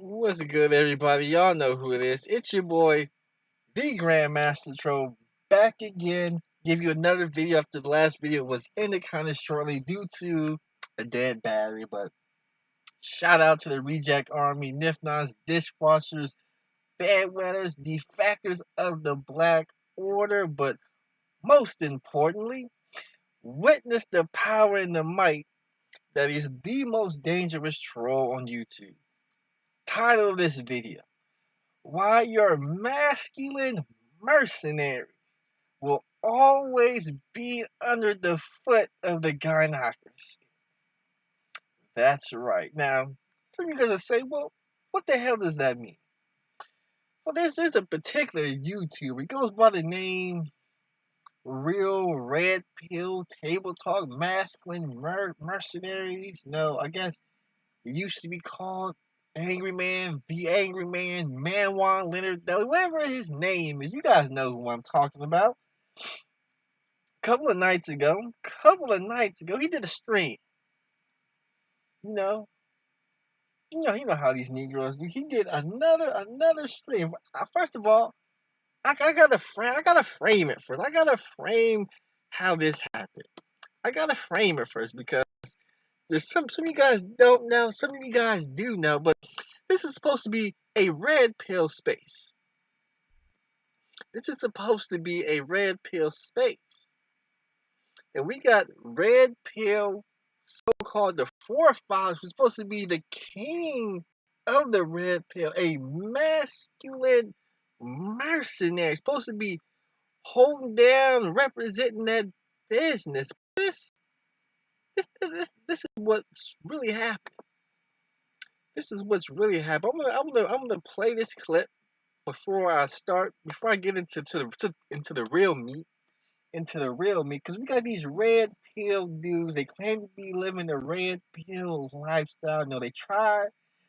What's good, everybody? Y'all know who it is. It's your boy, the Grandmaster Troll, back again. Give you another video after the last video was ended kind of shortly due to a dead battery. But shout out to the Reject Army, Nifnas, dishwashers, bedwetters, defectors of the Black Order. But most importantly, witness the power and the might that is the most dangerous troll on YouTube. Title of this video: why your masculine mercenaries will always be under the foot of the gynocracy. That's right. Now, some of you guys will say, well, what the hell does that mean? Well, there's a particular YouTuber. He goes by the name Real Red Pill Table Talk Masculine Mercenaries. No, I guess it used to be called Angry Man, the Angry Man, Manwan Leonard, whatever his name is. You guys know who I'm talking about. Couple of nights ago, he did a stream. You know, you know how these Negroes do. He did another stream. First of all, I gotta frame it first. I gotta frame how this happened. I gotta frame it first because there's some of you guys don't know, some of you guys do know, but this is supposed to be a red pill space. This is supposed to be a red pill space. And we got red pill, so-called the forefather, who's supposed to be the king of the red pill, a masculine mercenary, supposed to be holding down, representing that business. This is what's really happening. This is what's really happening. I'm gonna play this clip before I get into the real meat, because we got these red pill dudes. They claim to be living the red pill lifestyle. No, they try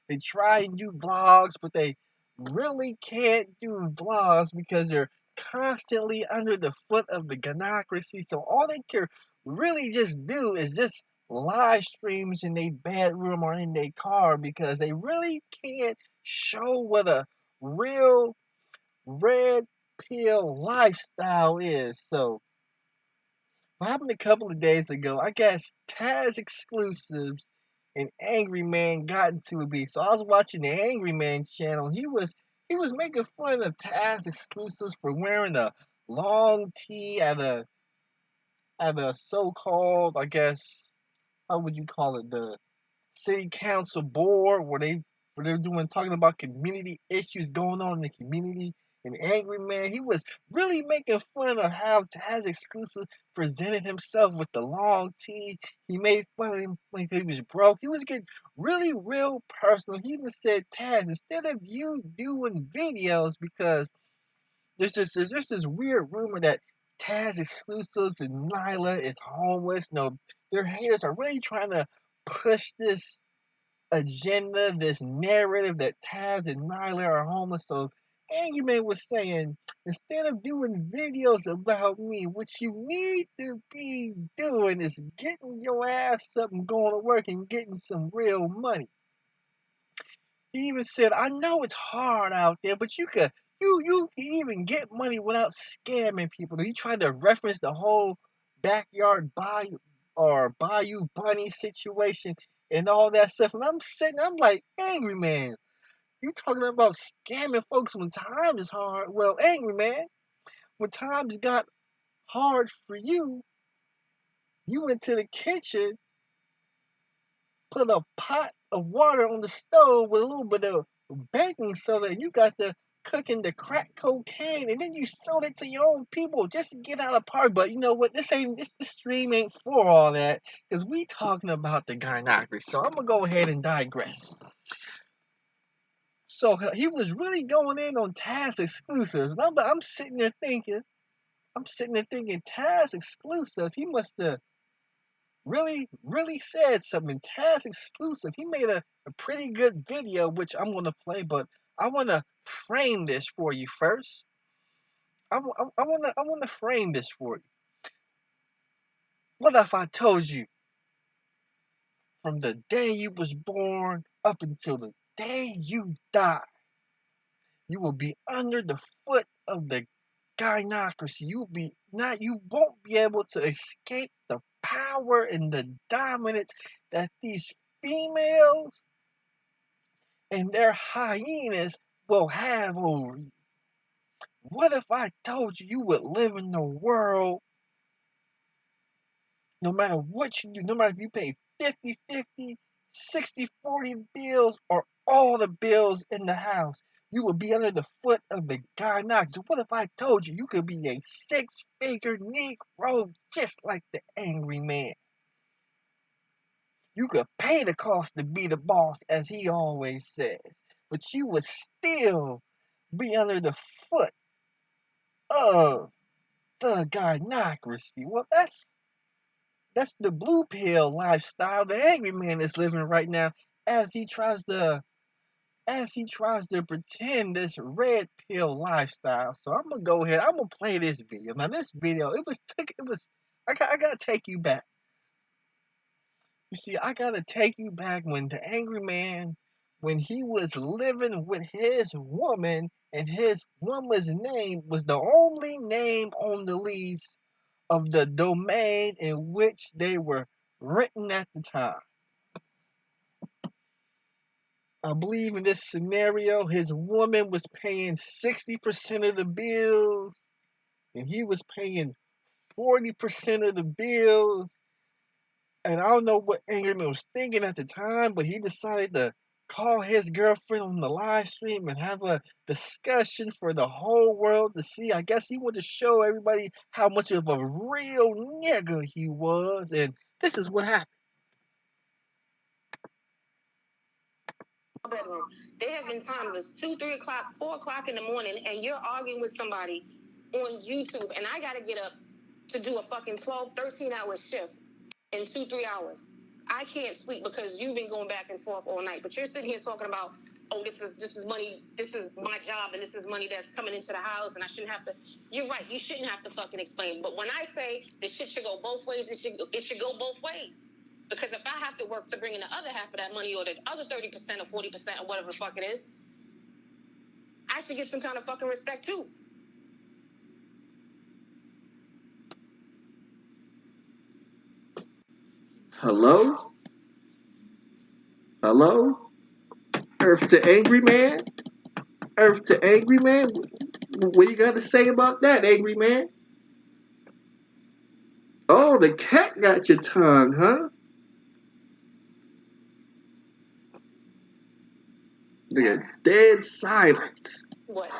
and do vlogs, but they really can't do vlogs because they're constantly under the foot of the gynocracy. So all they can really just do is just live streams in their bedroom or in their car, because they really can't show what a real red pill lifestyle is. So what happened a couple of days ago, I guess Taz exclusives and Angry Man got into a beef. So I was watching the Angry Man channel. He was making fun of Taz exclusives for wearing a long tee at a so-called, I guess, how would you call it, the city council board, where they're talking about community issues going on in the community. And Angry Man, he was really making fun of how Taz Exclusive presented himself with the long tee. He made fun of him like he was broke. He was getting really real personal. He even said, Taz, instead of you doing videos, because there's this weird rumor that Taz Exclusives and Nyla is homeless. No, their haters are really trying to push this agenda, this narrative that Taz and Nyla are homeless. So Angry Man was saying, instead of doing videos about me, what you need to be doing is getting your ass up and going to work and getting some real money. He even said, I know it's hard out there, but you can even get money without scamming people. He tried to reference the whole backyard bayou bunny situation and all that stuff. And I'm like, Angry Man, you talking about scamming folks when times is hard. Well, Angry Man, when times got hard for you, you went to the kitchen, put a pot of water on the stove with a little bit of baking soda, and you got to cooking the crack cocaine, and then you sold it to your own people just to get out of poverty. But you know what? This stream ain't for all that, because we talking about the gynocracy. So I'm gonna go ahead and digress. So he was really going in on Taz Exclusives, and I'm sitting there thinking, Taz Exclusive, he must have really said something. Taz Exclusive, he made a pretty good video, which I'm going to play, but I want to frame this for you first. I want to frame this for you. What if I told you, from the day you was born up until the day you die, you will be under the foot of the gynocracy. You won't be able to escape the power and the dominance that these females and their hyenas will have over you. What if I told you you would live in a world, no matter what you do, no matter if you pay 50-50, 60-40 bills, or all the bills in the house, you would be under the foot of the gynox. What if I told you you could be a six-figure Negro just like the angry man? You could pay the cost to be the boss, as he always says, but you would still be under the foot of the gynocracy. Well, that's the blue pill lifestyle the angry man is living right now, as he tries to pretend this red pill lifestyle. So I'm gonna go ahead. I'm gonna play this video. Now this video, I gotta take you back. You see, I gotta take you back when the angry man, when he was living with his woman, and his woman's name was the only name on the lease of the domain in which they were written at the time. I believe in this scenario, his woman was paying 60% of the bills, and he was paying 40% of the bills. And I don't know what Angerman was thinking at the time, but he decided to call his girlfriend on the live stream and have a discussion for the whole world to see. I guess he wanted to show everybody how much of a real nigga he was, and this is what happened. Bedroom. There have been times it's 2, 3 o'clock, 4 o'clock in the morning, and you're arguing with somebody on YouTube, and I gotta get up to do a fucking 12, 13-hour shift in 2, 3 hours. I can't sleep because you've been going back and forth all night. But you're sitting here talking about, oh, this is money, this is my job, and this is money that's coming into the house, and I shouldn't have to. You're right, you shouldn't have to fucking explain. But when I say the shit should go both ways, it should go both ways. Because if I have to work to bring in the other half of that money, or the other 30% or 40% or whatever the fuck it is, I should get some kind of fucking respect too. Hello? Hello? Earth to angry man? Earth to angry man? What you got to say about that, angry man? Oh, the cat got your tongue, huh? Look at dead silence. What?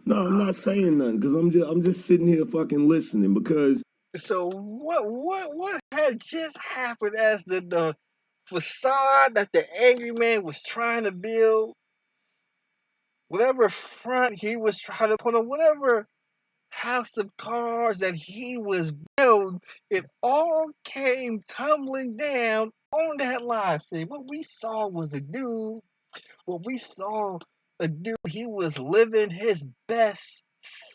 No, I'm not saying nothing because I'm just sitting here fucking listening because. So what had just happened as the facade that the angry man was trying to build, whatever front he was trying to put on, whatever house of cards that he was building, it all came tumbling down on that live stream. What we saw was a dude. He was living his best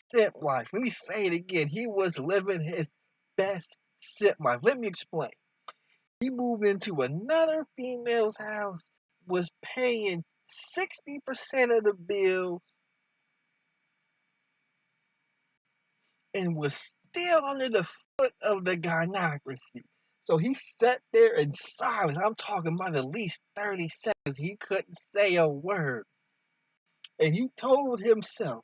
simp life. Let me say it again. He was living his best simp life. Let me explain. He moved into another female's house, was paying 60% of the bills, and was still under the foot of the gynocracy. So he sat there in silence. I'm talking about at least 30 seconds. He couldn't say a word. And he told himself,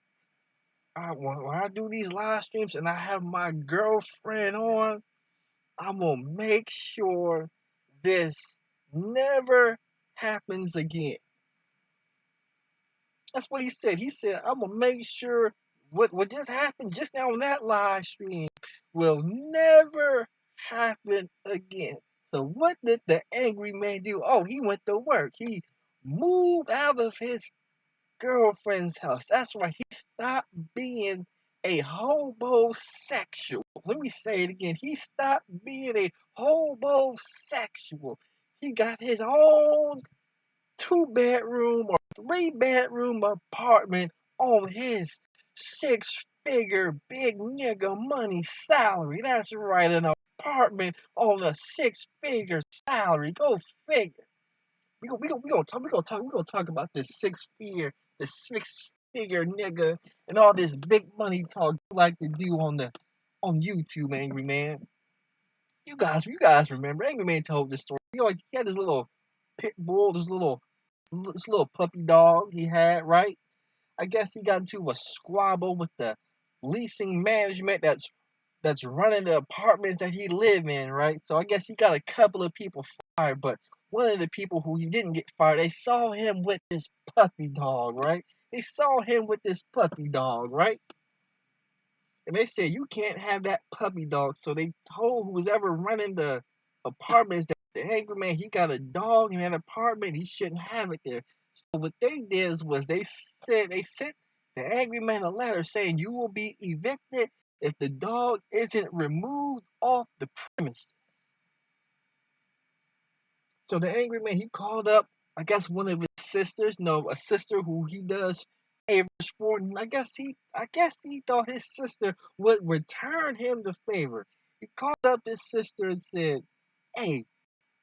when I do these live streams and I have my girlfriend on, I'm going to make sure this never happens again. That's what he said. He said, I'm going to make sure what just happened just now on that live stream will never happen again. So what did the angry man do? Oh, he went to work. He moved out of his girlfriend's house. That's right. He stopped being a hobosexual. Let me say it again. He stopped being a hobosexual. He got his own 2-bedroom or 3-bedroom apartment on his 6-figure big nigga money salary. That's right, an apartment on a 6-figure salary. Go figure. we gonna talk about this six figure nigga and all this big money talk you like to do on YouTube, Angry Man. You guys remember Angry Man told this story. He had this little pit bull, this little puppy dog he had, right? I guess he got into a squabble with the leasing management that's running the apartments that he live in, right? So I guess he got a couple of people fired, but one of the people who he didn't get fired, they saw him with this puppy dog, right? They saw him with this puppy dog, right? And they said you can't have that puppy dog. So they told who was ever running the apartments that the angry man, he got a dog in that apartment, he shouldn't have it there. So what they did was they sent the angry man a letter saying you will be evicted if the dog isn't removed off the premises. So the angry man, he called up, I guess one of his sisters, no, a sister who he does favors for, and I guess he thought his sister would return him the favor. He called up his sister and said, "Hey,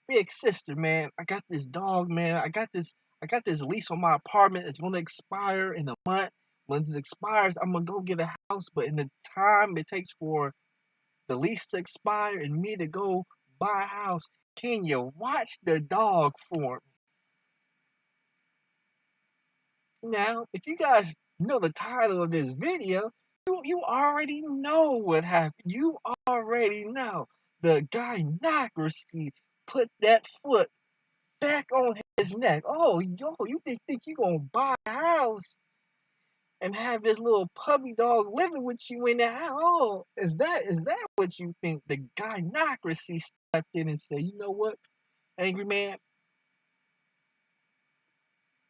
big sister, man, I got this dog, man. I got this lease on my apartment. It's gonna expire in a month. Once it expires, I'm gonna go get a house, but in the time it takes for the lease to expire and me to go buy a house, can you watch the dog for me?" Now, if you guys know the title of this video, you already know what happened. You already know. The gynocracy put that foot back on his neck. Oh, yo, you think you gonna buy a house and have this little puppy dog living with you in the house? Oh, is that what you think? The gynocracy stepped in and said, you know what, angry man,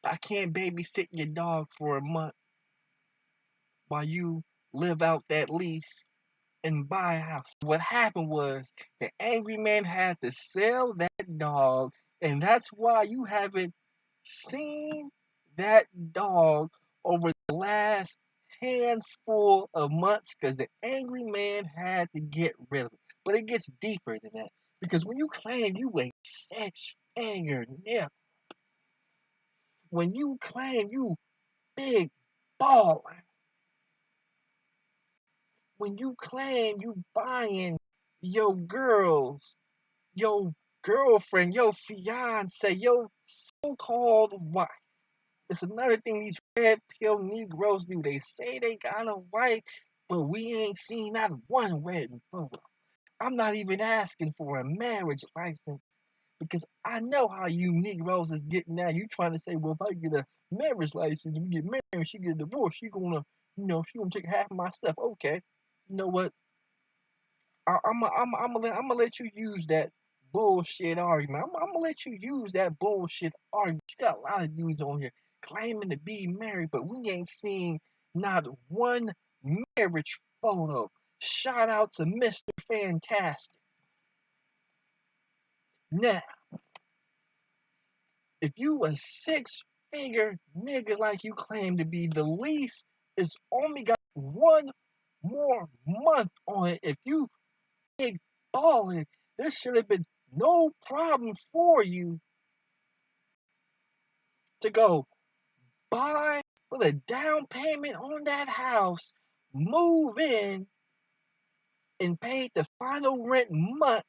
I can't babysit your dog for a month while you live out that lease and buy a house. What happened was the angry man had to sell that dog, and that's why you haven't seen that dog over the last handful of months because the angry man had to get rid of it. But it gets deeper than that because when you claim you a six-figure nigga, when you claim you big baller, when you claim you buying your girls, your girlfriend, your fiance, your so-called wife. It's another thing these red pill Negroes do. They say they got a wife, but we ain't seen not one wedding photo. I'm not even asking for a marriage license because I know how you Negroes is getting now. You trying to say, well, if I get a marriage license, we get married, she get divorced, she gonna take half of my stuff. Okay, you know what? I'm gonna let you use that bullshit argument. I'm gonna let you use that bullshit argument. You got a lot of dudes on here claiming to be married, but we ain't seen not one marriage photo. Shout out to Mr. Fantastic. Now, if you a six-figure nigga like you claim to be, the lease is only got one more month on it. If you big balling, there should have been no problem for you to go buy with a down payment on that house, move in, and pay the final rent month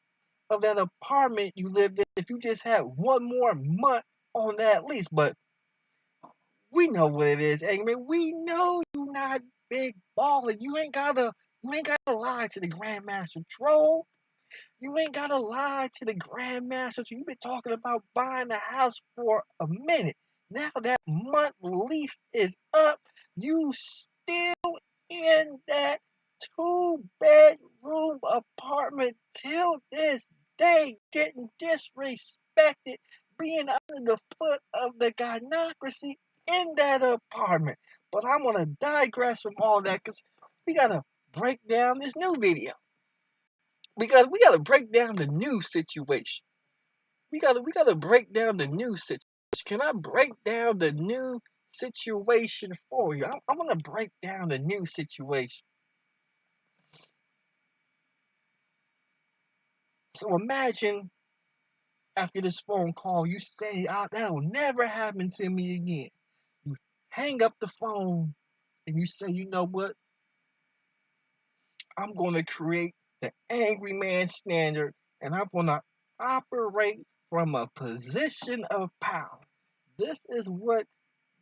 of that apartment you lived in if you just had one more month on that lease. But we know what it is, Eggman. We know you not big balling. You ain't gotta lie to the Grandmaster Troll. You ain't gotta lie to the Grandmaster. You've been talking about buying a house for a minute. Now that month lease is up, you still in that two-bedroom apartment till this day, getting disrespected, being under the foot of the gynocracy in that apartment. But I'm gonna digress from all that because we gotta break down this new video. Because we gotta break down the new situation. We gotta break down the new situation. Can I break down the new situation for you? I'm gonna break down the new situation. So imagine After this phone call, you say, that'll never happen to me again. You hang up the phone and you say, you know what? I'm going to create the angry man standard and I'm going to operate from a position of power. This is what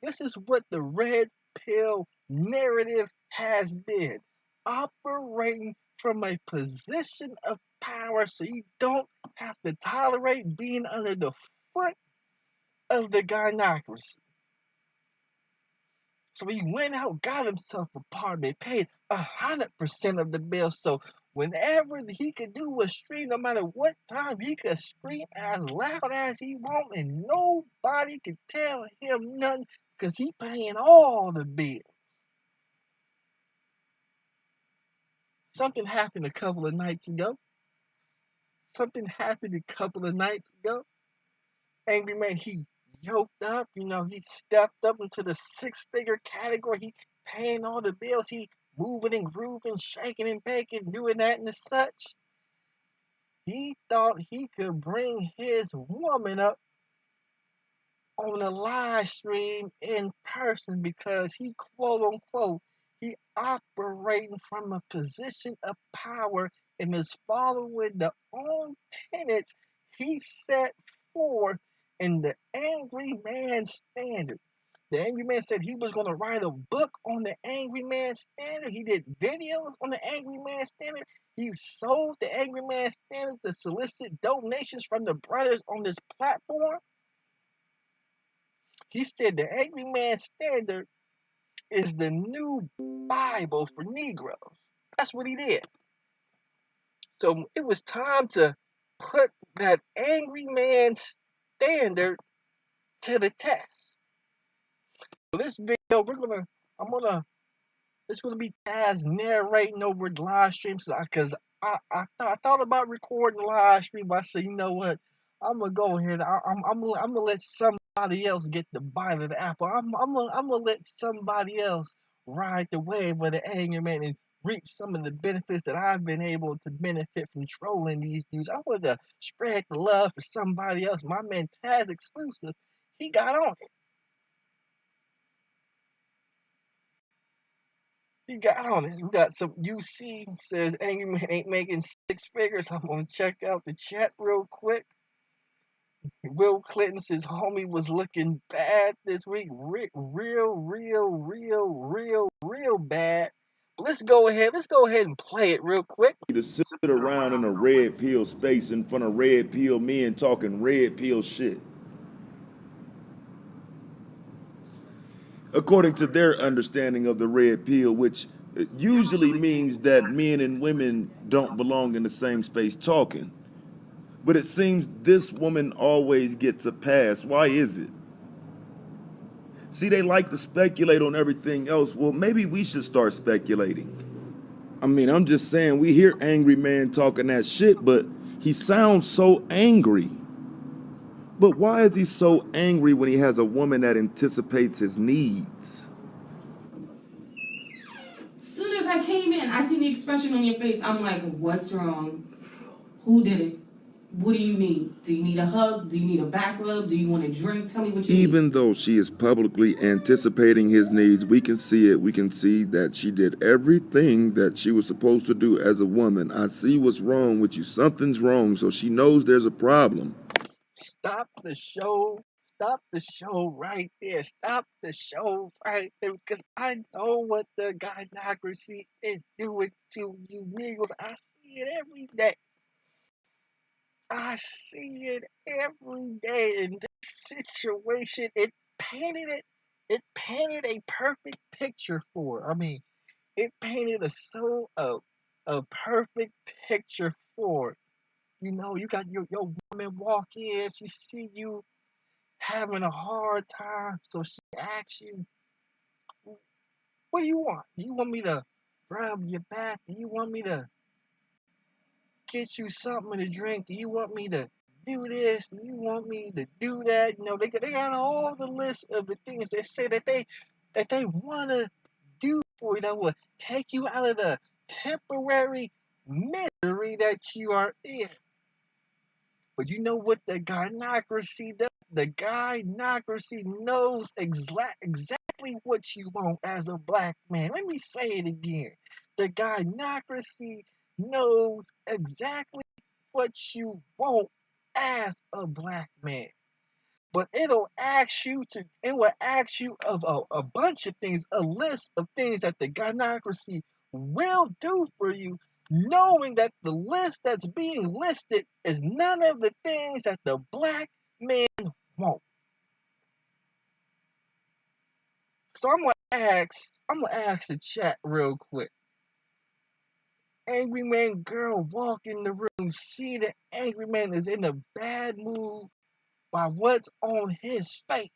this is what the red pill narrative has been. Operating from a position of power so you don't have to tolerate being under the foot of the gynocracy. So he went out, got himself an apartment, paid 100% of the bill. So whenever he could do was scream, no matter what time, he could scream as loud as he want, and nobody could tell him nothing because he paying all the bills. Something happened a couple of nights ago. Something happened a couple of nights ago. Angry Man, he yoked up, he stepped up into the six-figure category. He paying all the bills. He moving and grooving, shaking and baking, doing that and such. He thought he could bring his woman up on a live stream in person because he quote unquote he operating from a position of power and is following the own tenets he set forth in the Angry Man Standard. The Angry Man said he was going to write a book on the Angry Man Standard. He did videos on the Angry Man Standard. He sold the Angry Man Standard to solicit donations from the brothers on this platform. He said the Angry Man Standard is the new Bible for Negroes. That's what he did. So it was time to put that Angry Man Standard to the test. So this video, it's gonna be Taz narrating over the live streams because I thought about recording the live stream, but I said, you know what? I'm gonna go ahead. I'm gonna let somebody else get the bite of the apple. I'm gonna let somebody else ride the wave of the Angry Man and reap some of the benefits that I've been able to benefit from trolling these dudes. I want to spread the love for somebody else. My man Taz exclusive, he got on it. He got on it. We got some UC says Angry Man ain't making six figures. I'm gonna check out the chat real quick. Will Clinton says homie was looking bad this week. Real bad. Let's go ahead. Let's go ahead and play it real quick. To sit around in a red pill space in front of red pill men talking red pill shit. According to their understanding of the red pill, which usually means that men and women don't belong in the same space talking. But it seems this woman always gets a pass. Why is it? See, they like to speculate on everything else. Well, maybe we should start speculating. I mean, I'm just saying, we hear Angry Man talking that shit, but he sounds so angry. But why is he so angry when he has a woman that anticipates his needs? As soon as I came in, I seen the expression on your face. I'm like, what's wrong? Who did it? What do you need? Do you need a hug? Do you need a back rub? Do you want a drink? Tell me what you need. Even though she is publicly anticipating his needs, we can see it. We can see that she did everything that she was supposed to do as a woman. I see what's wrong with you. Something's wrong, so she knows there's a problem. Stop the show. Stop the show right there. Stop the show right there because I know what the gynocracy is doing to you Negroes. I see it every day. I see it every day in this situation. It painted a perfect picture for her. I mean, it painted a perfect picture for her. You got your woman walk in, she see you having a hard time, so she asks you, what do you want? Do you want me to rub your back? Do you want me to get you something to drink? Do you want me to do this? Do you want me to do that? They got all the list of the things they say that they want to do for you that will take you out of the temporary misery that you are in. But you know what the gynocracy does? The gynocracy knows exactly what you want as a black man. Let me say it again. The gynocracy knows exactly what you want as a black man. But it will ask you of a bunch of things, a list of things that the gynocracy will do for you, knowing that the list that's being listed is none of the things that the black man wants. So I'm gonna ask the chat real quick. Angry man girl walk in the room, see the angry man is in a bad mood by what's on his face.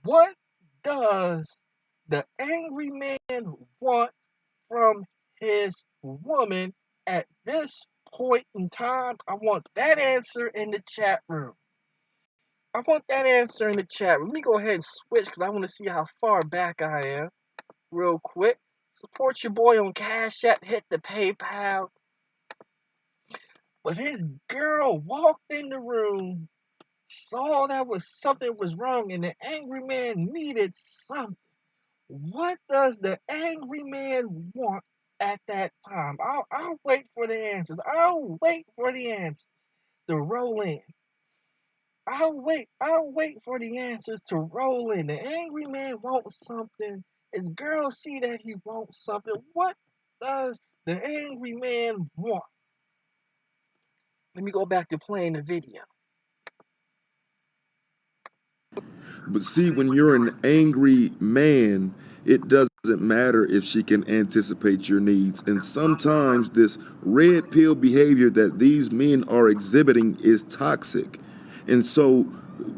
What does the angry man want from his woman at this point in time? I want that answer in the chat room. I want that answer in the chat room. Let me go ahead and switch because I want to see how far back I am real quick. Support your boy on Cash App, hit the PayPal. But his girl walked in the room, saw that something was wrong, and the angry man needed something. What does the angry man want at that time? I'll wait for the answers. I'll wait for the answers to roll in. I'll wait for the answers to roll in. The angry man wants something. His girl see that he wants something. What does the angry man want? Let me go back to playing the video. But see, when you're an angry man, it doesn't matter if she can anticipate your needs. And sometimes this red pill behavior that these men are exhibiting is toxic. And so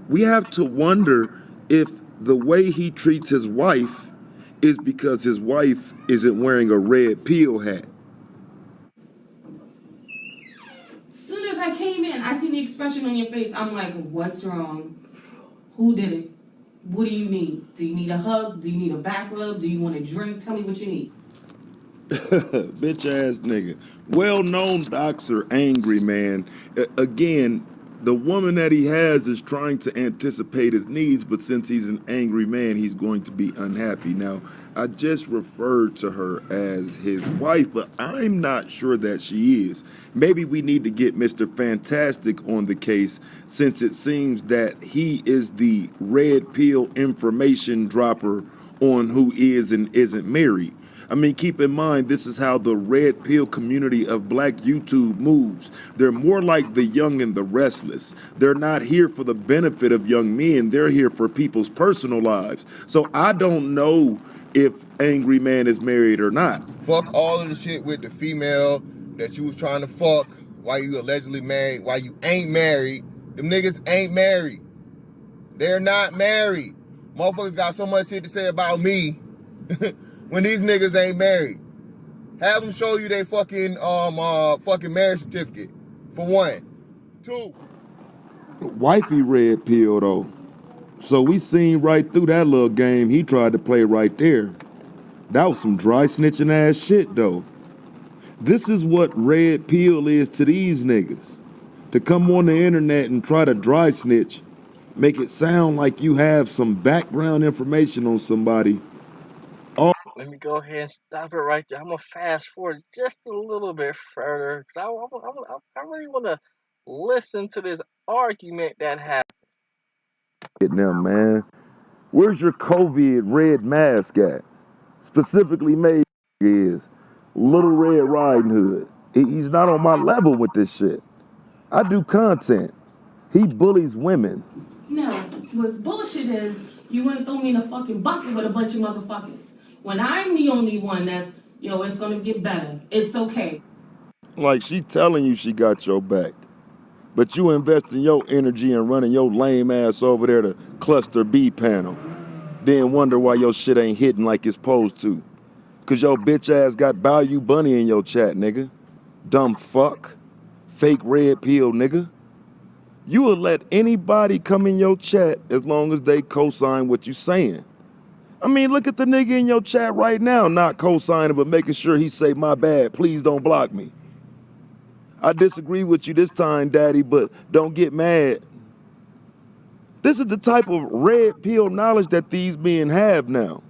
we have to wonder if the way he treats his wife is because his wife isn't wearing a red pill hat. Soon as I came in, I seen the expression on your face. I'm like, what's wrong? Who did it? What do you need? Do you need a hug? Do you need a back rub? Do you want a drink? Tell me what you need. Bitch ass nigga. Well known doxer, angry man. Again, the woman that he has is trying to anticipate his needs, but since he's an angry man, he's going to be unhappy. Now, I just referred to her as his wife, but I'm not sure that she is. Maybe we need to get Mr. Fantastic on the case, since it seems that he is the red pill information dropper on who is and isn't married. I mean, keep in mind, this is how the red pill community of black YouTube moves. They're more like the young and the restless. They're not here for the benefit of young men. They're here for people's personal lives. So I don't know if Angry Man is married or not. Fuck all of the shit with the female that you was trying to fuck while you allegedly married, while you ain't married. Them niggas ain't married. They're not married. Motherfuckers got so much shit to say about me when these niggas ain't married. Have them show you their fucking marriage certificate. For one. Two. Wifey red pill though. So we seen right through that little game he tried to play right there. That was some dry snitching ass shit though. This is what red pill is to these niggas. To come on the internet and try to dry snitch, make it sound like you have some background information on somebody. Let me go ahead and stop it right there. I'm gonna fast forward just a little bit further because I really want to listen to this argument that happened. Now, man, where's your COVID red mask at? Specifically made is Little Red Riding Hood. He's not on my level with this shit. I do content. He bullies women. No, what's bullshit is you want to throw me in a fucking bucket with a bunch of motherfuckers. When I'm the only one that's, it's gonna get better. It's okay. Like she telling you she got your back. But you investing your energy in running your lame ass over there to cluster B panel. Then wonder why your shit ain't hitting like it's supposed to. Cause your bitch ass got Value Bunny in your chat, nigga. Dumb fuck. Fake red pill, nigga. You will let anybody come in your chat as long as they co-sign what you saying. I mean, look at the nigga in your chat right now, not co-signing, but making sure he say, my bad, please don't block me. I disagree with you this time, daddy, but don't get mad. This is the type of red pill knowledge that these men have now.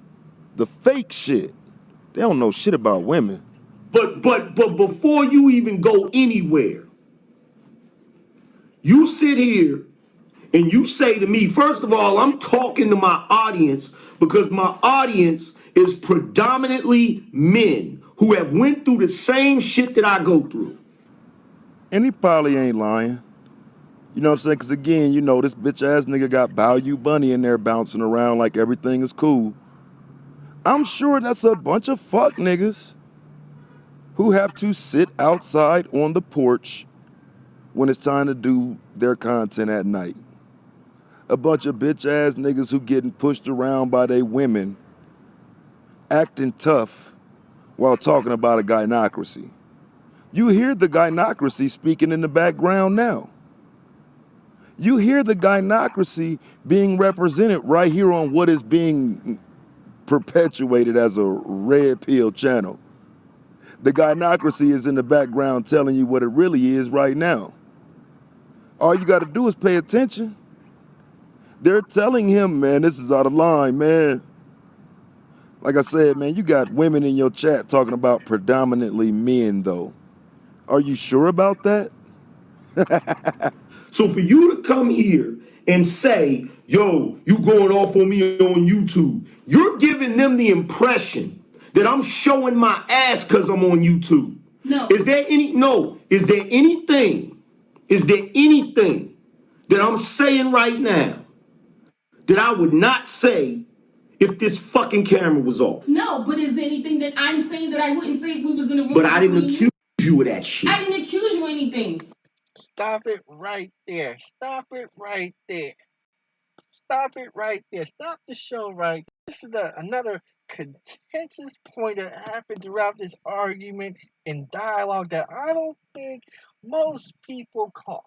The fake shit. They don't know shit about women. But before you even go anywhere, you sit here and you say to me, first of all, I'm talking to my audience because my audience is predominantly men who have went through the same shit that I go through. And he probably ain't lying. You know what I'm saying? Because again, you know, this bitch ass nigga got Bayou Bunny in there bouncing around like everything is cool. I'm sure that's a bunch of fuck niggas who have to sit outside on the porch when it's time to do their content at night. A bunch of bitch ass niggas who getting pushed around by they women, acting tough while talking about a gynocracy. You hear the gynocracy speaking in the background now. You hear the gynocracy being represented right here on what is being perpetuated as a red pill channel. The gynocracy is in the background telling you what it really is right now. All you got to do is pay attention. They're telling him, man, this is out of line, man. Like I said, man, you got women in your chat talking about predominantly men, though. Are you sure about that? So for you to come here and say, yo, you going off on me on YouTube, you're giving them the impression that I'm showing my ass because I'm on YouTube. No. Is there anything that I'm saying right now that I would not say if this fucking camera was off? No, but is there anything that I'm saying that I wouldn't say if we was in a room? But I didn't accuse you of that shit. I didn't accuse you of anything. Stop it right there. Stop it right there. Stop it right there. Stop the show right there. This is another contentious point that happened throughout this argument and dialogue that I don't think most people caught.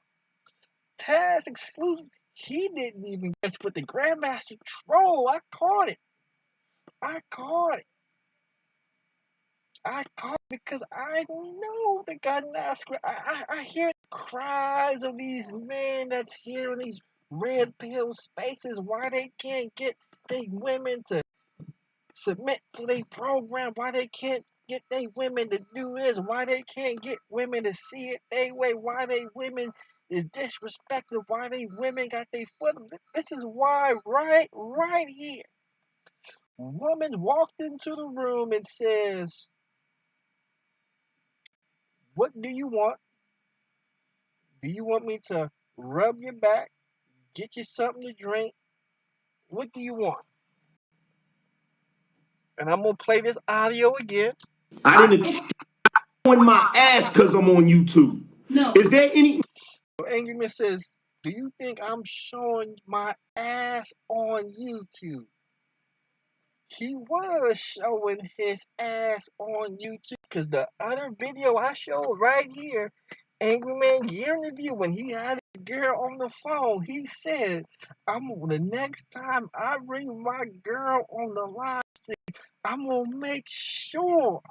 Taz exclusive. He didn't even guess, but the Grandmaster troll. I caught it. I caught it. I caught it because I know the Grandmaster. I hear the cries of these men that's here in these red pill spaces. Why they can't get they women to submit to their program? Why they can't get they women to do this? Why they can't get women to see it their way? Why they women is disrespected? Why they women got their foot? This is why right here. Woman walked into the room and says, "What do you want? Do you want me to rub your back, get you something to drink? What do you want?" And I'm gonna play this audio again. I didn't accuse you on my ass because I'm on YouTube. No. Is there any So Angry Man says, "Do you think I'm showing my ass on YouTube?" He was showing his ass on YouTube because the other video I showed right here, Angry Man year in review, when he had his girl on the phone, he said, the next time I bring my girl on the live stream, I'm gonna make sure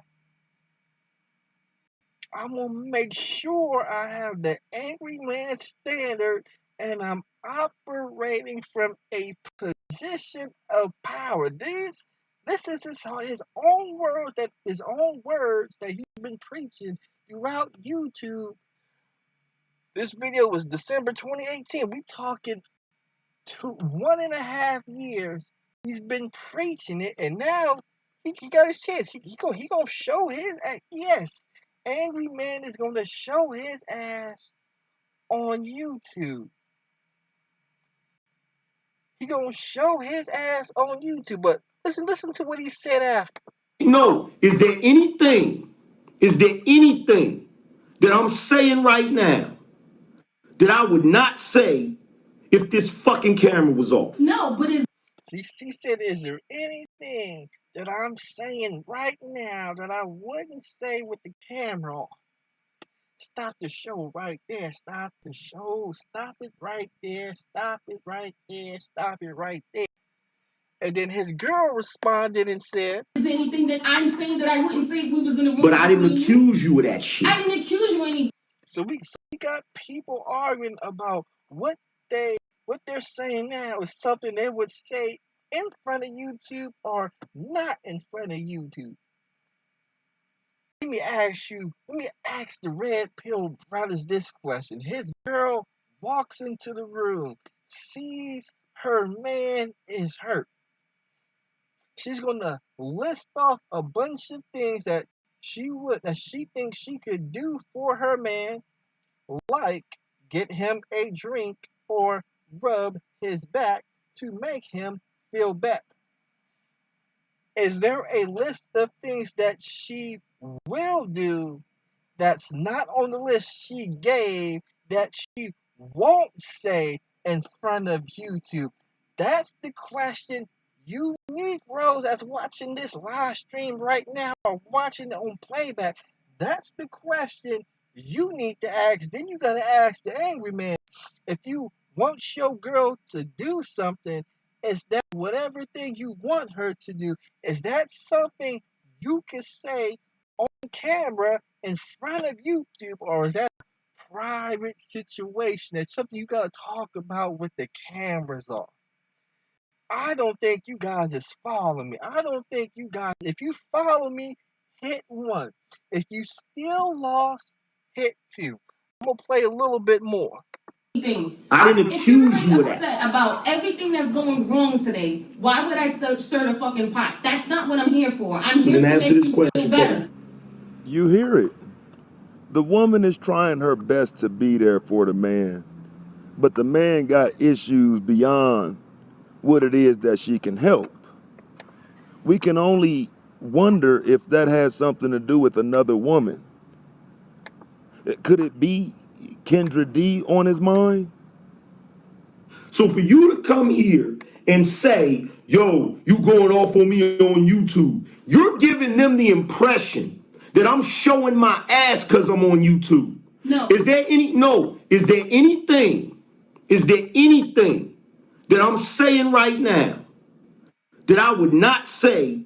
I have the Angry Man standard and I'm operating from a position of power. This is his own words that he's been preaching throughout YouTube. This video was December 2018. We talking 1.5 years. He's been preaching it, and now he got his chance. He gonna show his ass. Yes, Angry Man is gonna show his ass on YouTube. He gonna show his ass on YouTube. But listen to what he said after. no? Is there anything that I'm saying right now that I would not say if this fucking camera was off? No, but is She said, "Is there anything that I'm saying right now that I wouldn't say with the camera off?" Stop the show right there. Stop the show. Stop it right there. Stop it right there. Stop it right there. And then his girl responded and said, Is anything that I'm saying that I wouldn't say if we was in the room? But I didn't accuse you of that shit. I didn't accuse you of anything. so we got people arguing about what they're saying now is something they would say in front of YouTube or not in front of YouTube. Let me ask the Red Pill brothers this question. His girl walks into the room, sees her man is hurt. She's gonna list off a bunch of things that she thinks she could do for her man, like get him a drink or rub his back to make him feel better. Is there a list of things that she will do that's not on the list she gave that she won't say in front of YouTube? That's the question you Negroes that's watching this live stream right now or watching it on playback. That's the question you need to ask. Then you gotta ask the angry man. If you want your girl to do something, is that whatever thing you want her to do? Is that something you can say on camera in front of YouTube, or is that a private situation? It's something you gotta talk about with the cameras off. I don't think you guys is following me. I don't think you guys, if you follow me, hit 1. If you still lost, hit 2. I'm gonna play a little bit more. I didn't accuse you of that. Upset about everything that's going wrong today. Why would I stir the fucking pot? That's not what I'm here for. I'm here to make you feel better. You hear it. The woman is trying her best to be there for the man, but the man got issues beyond what it is that she can help. We can only wonder if that has something to do with another woman. Could it be Kendra D on his mind? So for you to come here and say, yo, you going off on me on YouTube, you're giving them the impression that I'm showing my ass because I'm on YouTube. No. Is there anything that I'm saying right now that I would not say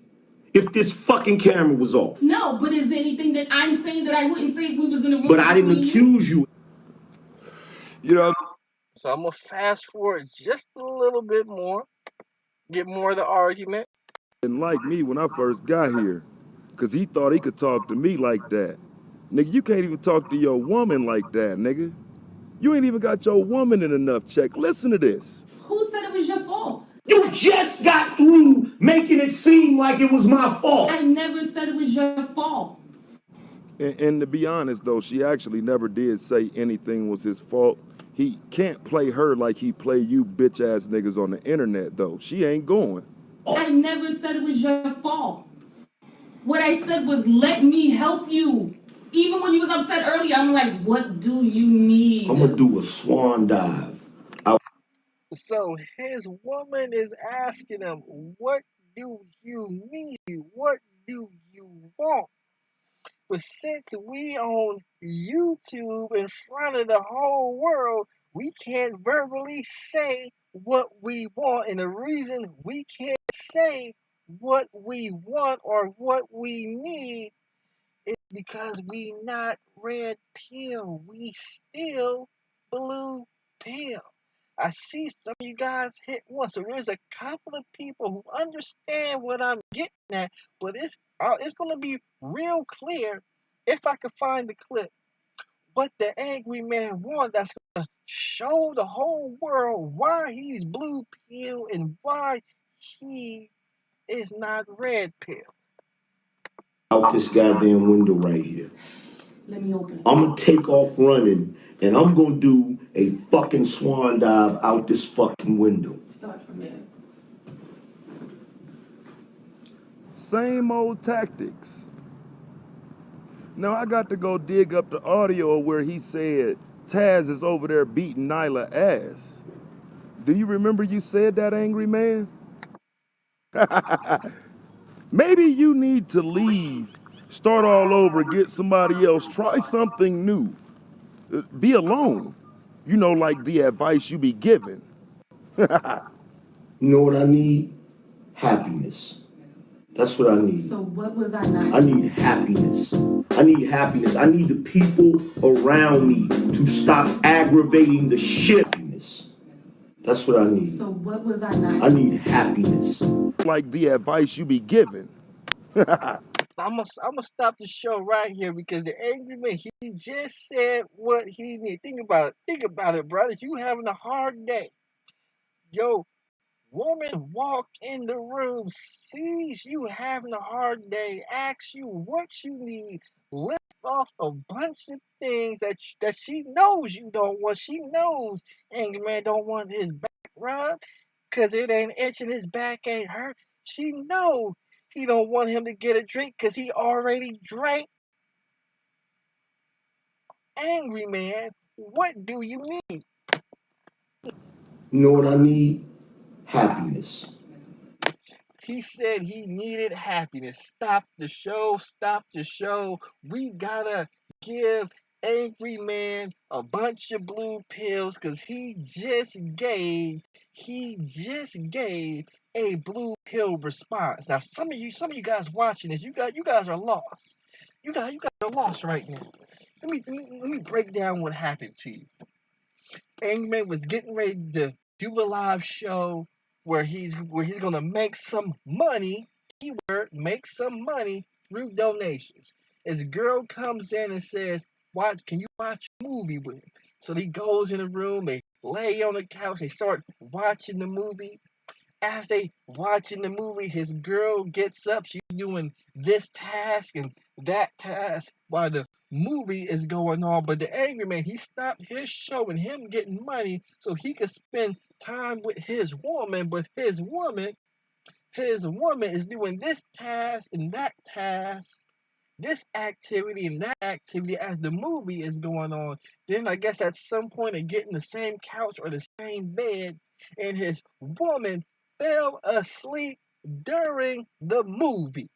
if this fucking camera was off? No, but is there anything that I'm saying that I wouldn't say if we was in the room? But I didn't accuse you. You know, So I'm gonna fast forward just a little bit more, get more of the argument. and like me when I first got here, because he thought he could talk to me like that. Nigga, you can't even talk to your woman like that, nigga. You ain't even got your woman in enough check. Listen to this. Who said it was your fault? You just got through making it seem like it was my fault. I never said it was your fault. And to be honest, though, she actually never did say anything was his fault. He can't play her like he play you bitch-ass niggas on the internet, though. She ain't going. I never said it was your fault. What I said was, let me help you. Even when you was upset earlier, I'm like, what do you need? I'm gonna do a swan dive. So his woman is asking him, what do you need? What do you want? But since we on YouTube in front of the whole world, we can't verbally say what we want. And the reason we can't say what we want or what we need is because we not red pill. We still blue pill. I see some of you guys hit 1. So there's a couple of people who understand what I'm getting at, but it's gonna be real clear if I can find the clip what the angry man wants. That's gonna show the whole world why he's blue pill and why he is not red pill. Out this goddamn window right here. Let me open it. I'm gonna take off running and I'm gonna do a fucking swan dive out this fucking window. Start from there. Same old tactics. Now I got to go dig up the audio where he said Taz is over there beating Nyla ass. Do you remember you said that, angry man? Maybe you need to leave, start all over, get somebody else, try something new. Be alone. You know, like the advice you be given. You know what I need? happiness. That's what I need. So what was I not I need happiness. I need happiness. I need the people around me to stop aggravating the shit. That's what I need. So what was I not I need happiness. Like the advice you be giving. I'm gonna stop the show right here because the angry man he just said what he need. Think about it. Think about it, brothers. You having a hard day. Yo, woman walk in the room, sees you having a hard day, asks you what you need, list off a bunch of things that she knows you don't want. She knows angry man don't want his back rubbed because it ain't itching, his back ain't hurt. She knows he don't want him to get a drink because he already drank. Angry man, what do you need? You know what I need? Happiness. He said he needed happiness. Stop the show. Stop the show. We gotta give Angry Man a bunch of blue pills because he just gave a blue pill response. Now some of you guys watching this, you guys are lost. You guys are lost right now. Let me break down what happened to you. Angman was getting ready to do a live show where he's gonna make some money. Keyword make some money through donations. His girl comes in and says, "Watch, can you watch a movie with me?" So he goes in the room. They lay on the couch. They start watching the movie. As they watching the movie, his girl gets up. She's doing this task and that task while the movie is going on. But the angry man, he stopped his show and him getting money so he could spend time with his woman. But his woman is doing this task and that task, this activity and that activity as the movie is going on. Then I guess at some point they get in the same couch or the same bed, and his woman fell asleep during the movie.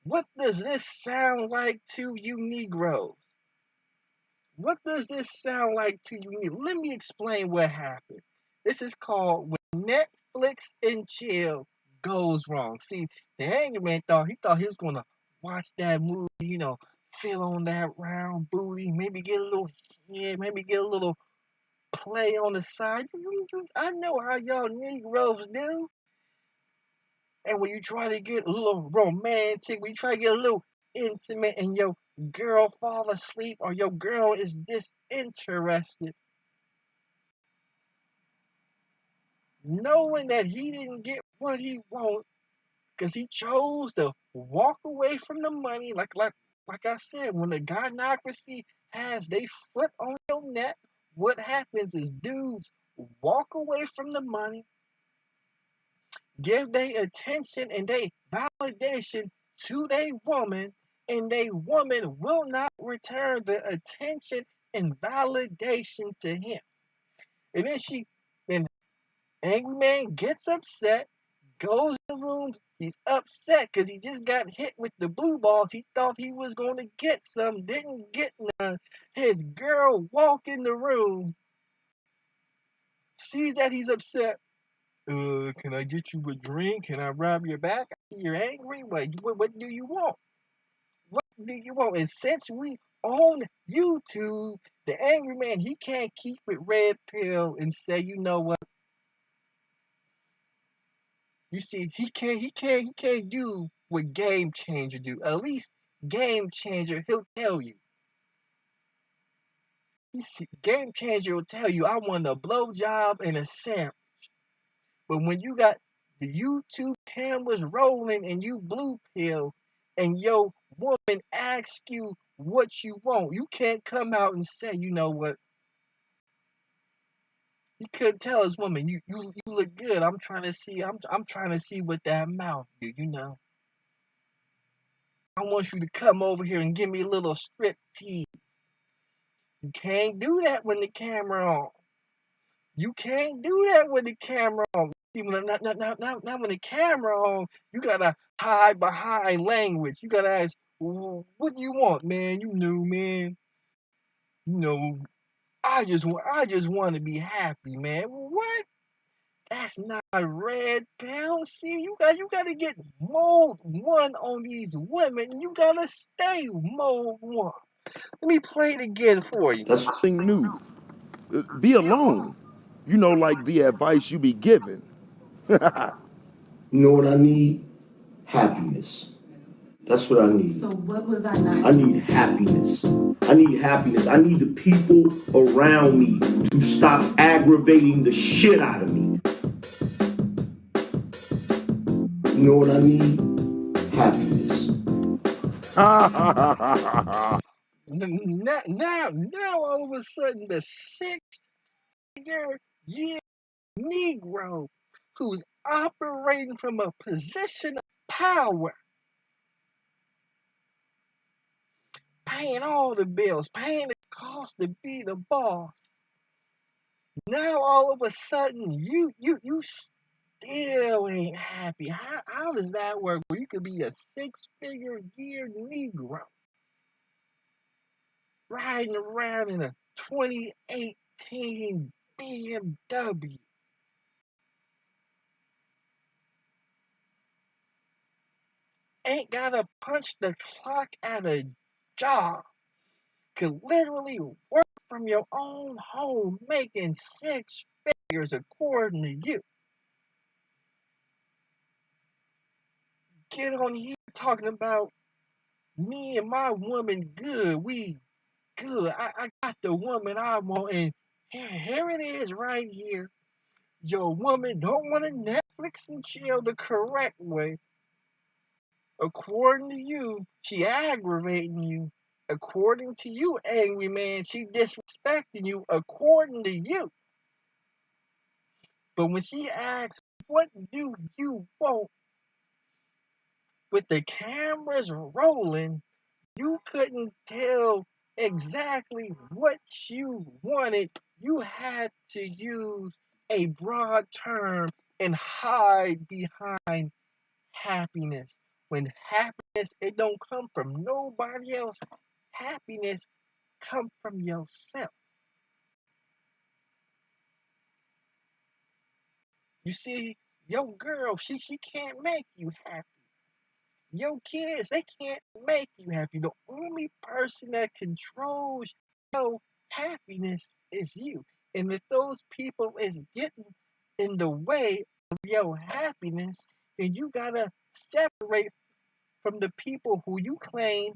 What does this sound like to you Negroes? What does this sound like to you? Let me explain what happened. This is called when Netflix and chill goes wrong. See, the handyman thought he was gonna watch that movie, feel on that round booty, maybe get a little maybe get a little play on the side. I know how y'all Negroes do. And when you try to get a little romantic, when you try to get a little intimate and your girl fall asleep or your girl is disinterested, knowing that he didn't get what he wanted because he chose to walk away from the money, like I said, when the gynocracy has they foot on your neck, what happens is dudes walk away from the money, give their attention and their validation to their woman, and their woman will not return the attention and validation to him. And then angry man gets upset, goes in the room. He's upset because he just got hit with the blue balls. He thought he was going to get some, didn't get none. His girl walk in the room, sees that he's upset. Can I get you a drink? Can I rub your back? You're angry? What do you want? What do you want? And since we own YouTube, the angry man, he can't keep it red pill and say, you know what? You see, he can't do what Game Changer do. At least Game Changer, he'll tell you. Game Changer will tell you, I want a blowjob and a sandwich. But when you got the YouTube cameras rolling and you blue pill and your woman asks you what you want, you can't come out and say, you know what? He couldn't tell his woman, you look good. I'm trying to see what that mouth do. I want you to come over here and give me a little strip tease. You can't do that when the camera on. You can't do that with the camera on. See, now when the camera on, you gotta hide behind language. You gotta ask, what do you want, man? You know, man. You know, I just want to be happy, man. What? That's not red pill. See, you gotta get mode one on these women. You gotta stay mode one. Let me play it again for you. That's Something new. Be alone. You know, like the advice you be given. you know what I need? Happiness. That's what I need. So what was I not I need happiness. I need happiness. I need the people around me to stop aggravating the shit out of me. You know what I need? Happiness. Now, all of a sudden, the 6-figure-year Negro who's operating from a position of power, paying all the bills, paying the cost to be the boss. Now, all of a sudden, you still ain't happy. How does that work? Where you could be a 6-figure-year Negro riding around in a 2018 BMW. Ain't gotta punch the clock at a job. Could literally work from your own home making 6 figures according to you. Get on here talking about me and my woman good. We good. I got the woman I want, and here it is right here. Your woman don't want to Netflix and chill the correct way. According to you, she aggravating you. According to you, angry man, she disrespecting you. According to you. But when she asks, what do you want? With the cameras rolling, you couldn't tell exactly what you wanted. You had to use a broad term and hide behind happiness. When happiness, it don't come from nobody else. Happiness come from yourself. You see, your girl, she can't make you happy. Your kids, they can't make you happy. The only person that controls your happiness is you. And if those people is getting in the way of your happiness, then you gotta separate from the people who you claim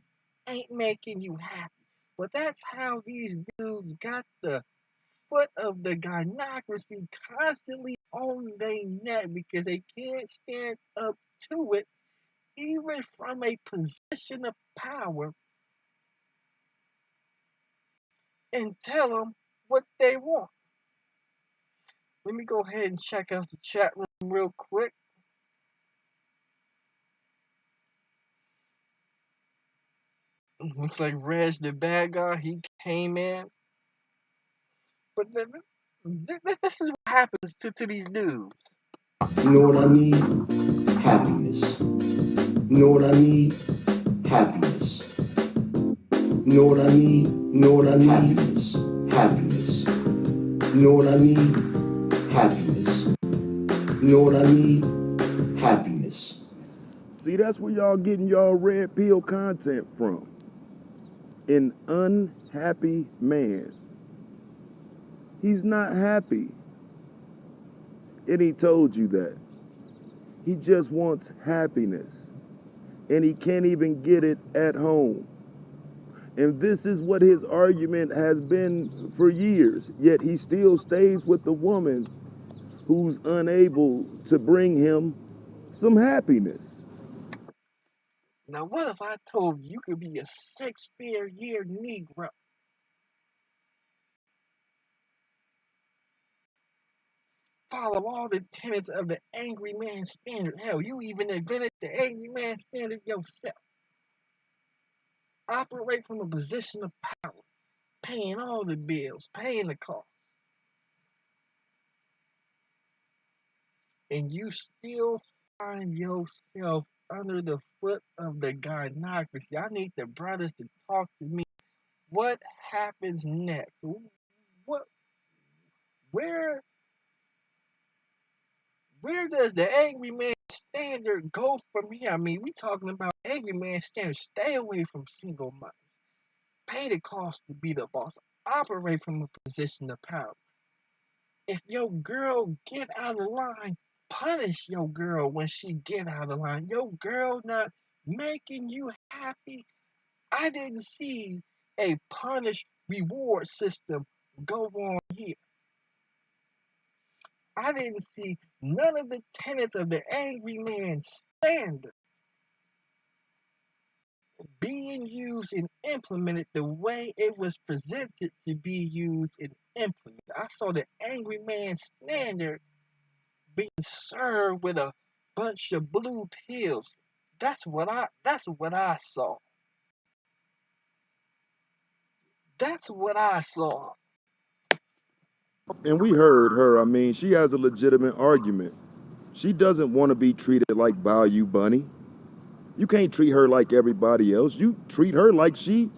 ain't making you happy. But that's how these dudes got the foot of the gynocracy constantly on their neck because they can't stand up to it, even from a position of power, and tell them what they want. Let me go ahead and check out the chat room real quick. Looks like Reg the bad guy, he came in. But this is what happens to these dudes. You know what I need? Happiness. You know what I need? Happiness. You know what I need? You know what I need? Happiness. Happiness. You know what I need? Happiness. You know what I need? Happiness. See, that's where y'all getting y'all red pill content from. An unhappy man. He's not happy. And he told you that. He just wants happiness. And he can't even get it at home. And this is what his argument has been for years. Yet he still stays with the woman who's unable to bring him some happiness. Now, what if I told you you could be a 6-figure-year Negro? Follow all the tenets of the angry man standard. Hell, you even invented the angry man standard yourself. Operate from a position of power, paying all the bills, paying the cost. And you still find yourself under the foot of the gynocracy. I need the brothers to talk to me. What happens next? What, where Where does the angry man standard go from here? I mean, we talking about angry man standard. Stay away from single mothers. Pay the cost to be the boss. Operate from a position of power. If your girl get out of line, punish your girl when she get out of line. Your girl not making you happy. I didn't see a punish reward system go on here. I didn't see none of the tenets of the angry man standard being used and implemented the way it was presented to be used and implemented. I saw the angry man standard being served with a bunch of blue pills. That's what I saw. That's what I saw. And we heard her. I mean, she has a legitimate argument. She doesn't want to be treated like Bayou Bunny. You can't treat her like everybody else. You treat her like she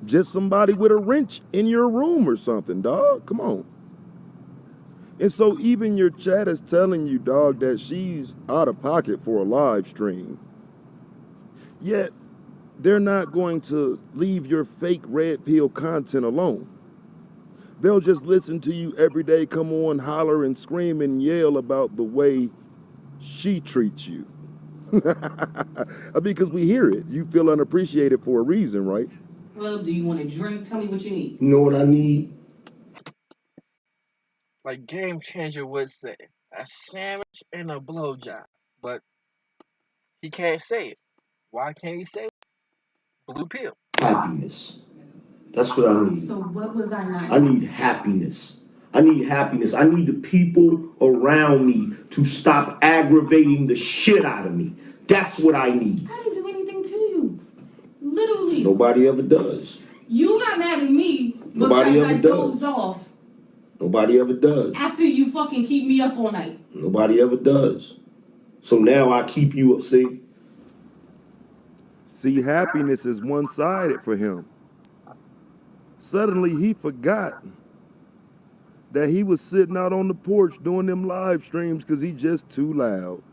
just somebody with a wrench in your room or something, dog. Come on. And so even your chat is telling you, dog, that she's out of pocket for a live stream. Yet they're not going to leave your fake red pill content alone. They'll just listen to you every day, come on, holler and scream and yell about the way she treats you. Because we hear it. You feel unappreciated for a reason, right? Well, do you want a drink? Tell me what you need. You know what I need? Like Game Changer would say, a sandwich and a blowjob. But he can't say it. Why can't he say it? Blue pill. Happiness. That's what I need. So what was I not I need getting? happiness. I need happiness. I need the people around me to stop aggravating the shit out of me. That's what I need. I didn't do anything to you. Literally. Nobody ever does. You got mad at me Nobody because ever I does. dozed off Nobody ever does. after you fucking keep me up all night. Nobody ever does. So now I keep you up. See, happiness is one-sided for him. Suddenly he forgot that he was sitting out on the porch doing them live streams because he just too loud.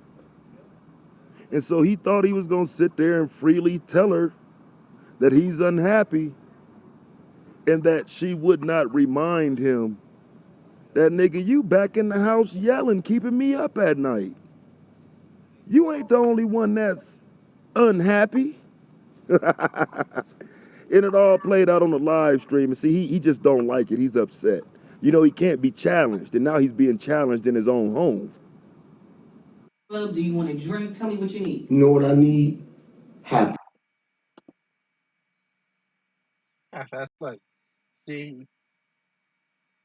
And so he thought he was going to sit there and freely tell her that he's unhappy and that she would not remind him that, nigga, you back in the house yelling, keeping me up at night. You ain't the only one that's unhappy. And it all played out on the live stream. And see, he just don't like it. He's upset. You know, he can't be challenged. And now he's being challenged in his own home. Well, do you want a drink? Tell me what you need. You know what I need? Happy. That's funny. See,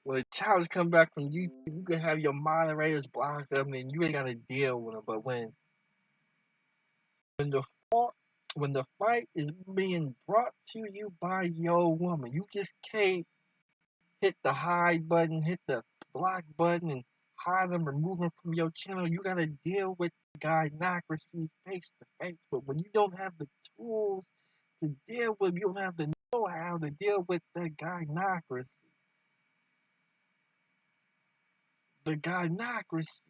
when a challenge come back from YouTube, you can have your moderators block them, and you ain't gotta deal with them. But when the fault, when the fight is being brought to you by your woman, you just can't hit the hide button, hit the block button, and hide them, remove them from your channel. You gotta deal with gynocracy face to face. But when you don't have the tools to deal with, you don't have the know-how to deal with the gynocracy. The gynocracy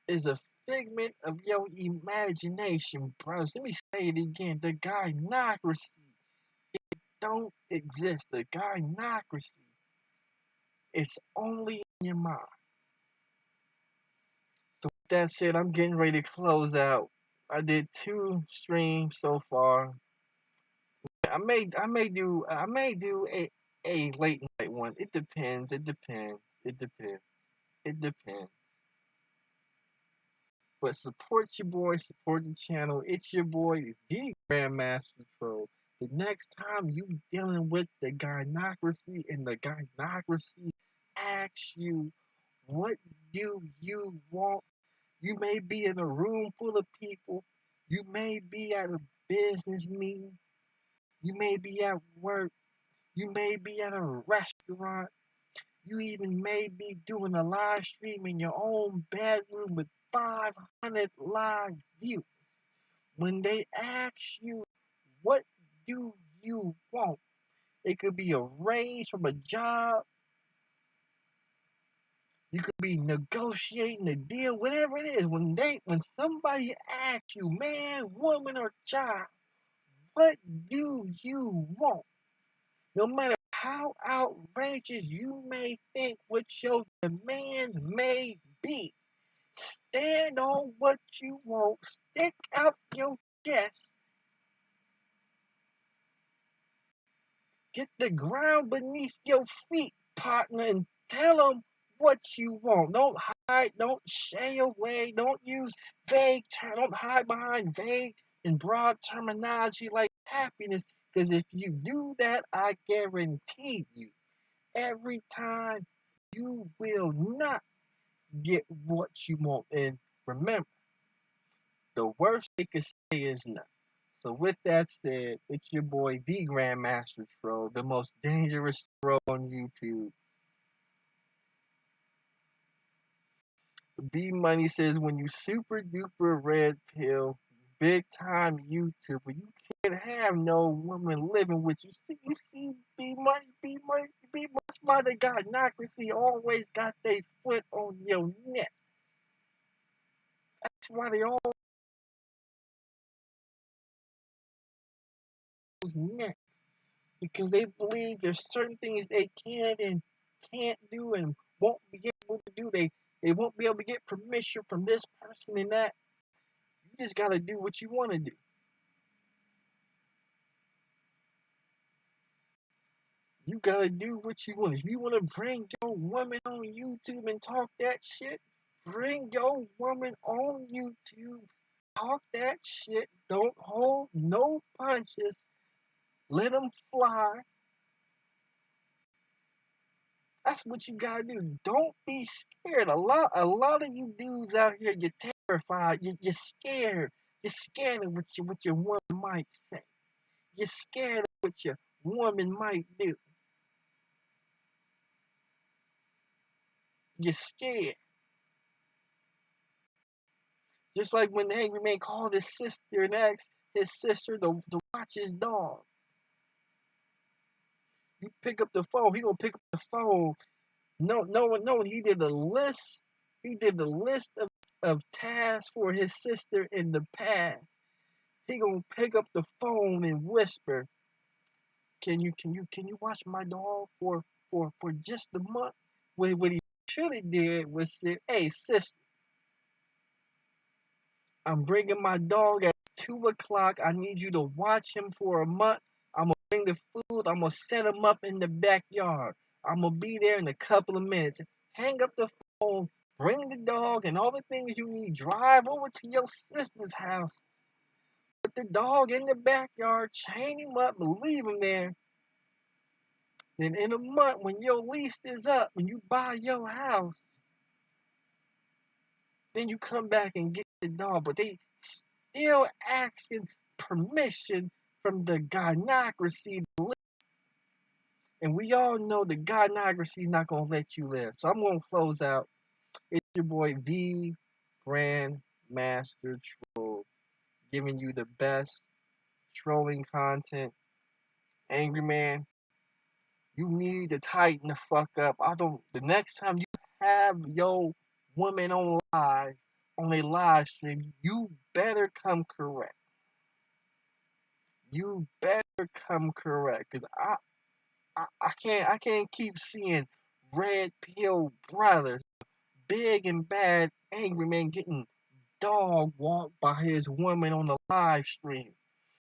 is a figment of your imagination, bros. Let me say it again. The gynocracy don't exist. The gynocracy, it's only in your mind. So with that said, I'm getting ready to close out. I did 2 streams so far. I may do a late night one. It depends. It depends. It depends. It depends. But support your boy, support the channel. It's your boy, the Grandmaster Troll. The next time you dealing with the gynocracy and the gynocracy asks you, what do you want? You may be in a room full of people. You may be at a business meeting. You may be at work. You may be at a restaurant. You even may be doing a live stream in your own bedroom with 500 live views. When they ask you, what do you want? It could be a raise from a job. You could be negotiating a deal, whatever it is. When somebody asks you, man, woman, or child, what do you want? No matter how outrageous you may think what your demand may be, stand on what you want, stick out your chest, get the ground beneath your feet, partner, and tell them what you want. Don't hide, don't shy away, don't use don't hide behind vague and broad terminology like happiness, because if you do that, I guarantee you, every time you will not get what you want. And remember, the worst they could say is no. So with that said, it's your boy, the Grandmaster Troll, the most dangerous troll on YouTube. B Money says when you super duper red pill, big time YouTuber, you can't have no woman living with you. See, B Money, that's why the gynocracy always got their foot on your neck. That's why they always neck. Because they believe there's certain things they can and can't do and won't be able to do. They won't be able to get permission from this person and that. You just gotta do what you want to do. You gotta do what you want. If you want to bring your woman on YouTube and talk that shit, bring your woman on YouTube. Talk that shit. Don't hold no punches. Let them fly. That's what you gotta do. Don't be scared. A lot of you dudes out here, you're terrified. You're scared. You're scared of what your woman might say. You're scared of what your woman might do. You're scared. Just like when the angry man called his sister and asked his sister to watch his dog. You pick up the phone. He gonna pick up the phone. No, he did a list. He did the list of tasks for his sister in the past. He gonna pick up the phone and whisper, can you watch my dog for just a month? What he should have did was say, hey sister, I'm bringing my dog at 2 o'clock. I need you to watch him for a month. I'm gonna bring the food. I'm gonna set him up in the backyard. I'm gonna be there in a couple of minutes. Hang up the phone, bring the dog and all the things you need. Drive over to your sister's house. Put the dog in the backyard, chain him up, and leave him there. Then in a month, when your lease is up, when you buy your house, then you come back and get the dog. But they still asking permission from the gynocracy to live. And we all know the gynocracy is not going to let you live. So I'm going to close out. It's your boy, the Grandmaster Troll, giving you the best trolling content. Angry Man, you need to tighten the fuck up. The next time you have your woman on a live stream, you better come correct. You better come correct. Cause I can't keep seeing red pill brothers, big and bad angry man getting dog walked by his woman on the live stream.